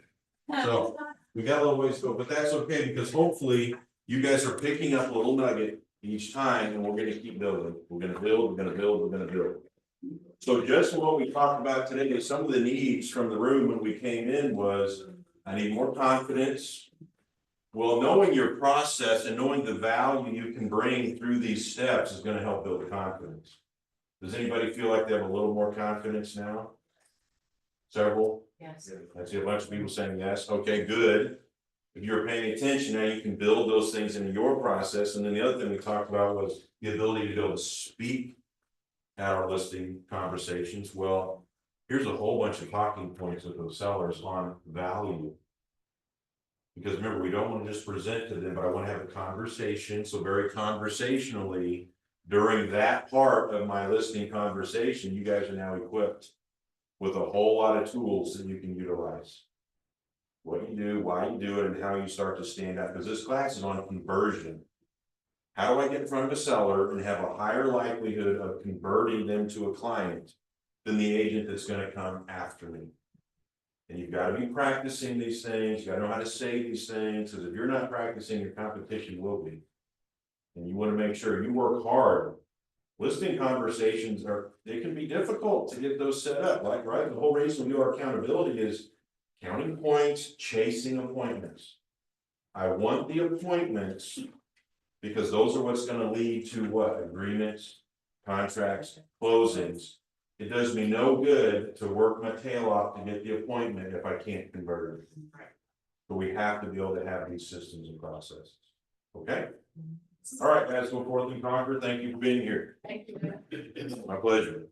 So we got a little ways to go, but that's okay because hopefully you guys are picking up a little nugget each time and we're gonna keep building. We're gonna build, we're gonna build, we're gonna build. So just what we talked about today is some of the needs from the room when we came in was, I need more confidence. Well, knowing your process and knowing the value you can bring through these steps is gonna help build the confidence. Does anybody feel like they have a little more confidence now? Several? Yes. I see a bunch of people saying yes, okay, good. If you're paying attention, now you can build those things into your process, and then the other thing we talked about was the ability to be able to speak at our listing conversations. Well, here's a whole bunch of talking points with those sellers on value. Because remember, we don't want to just present to them, but I want to have a conversation, so very conversationally, during that part of my listing conversation, you guys are now equipped with a whole lot of tools that you can utilize. What you do, why you do it, and how you start to stand out, because this class is on conversion. How do I get in front of a seller and have a higher likelihood of converting them to a client than the agent that's gonna come after me? And you've got to be practicing these things, you gotta know how to say these things, because if you're not practicing, your competition will be. And you wanna make sure you work hard. Listing conversations they can be difficult to get those set up, like, right, the whole reason we do our accountability is counting points, chasing appointments. I want the appointments because those are what's gonna lead to what? Agreements, contracts, closings. It does me no good to work my tail off to get the appointment if I can't convert it. So we have to be able to have these systems and processes, okay? All right, guys, go forth and conquer. Thank you for being here. Thank you. My pleasure.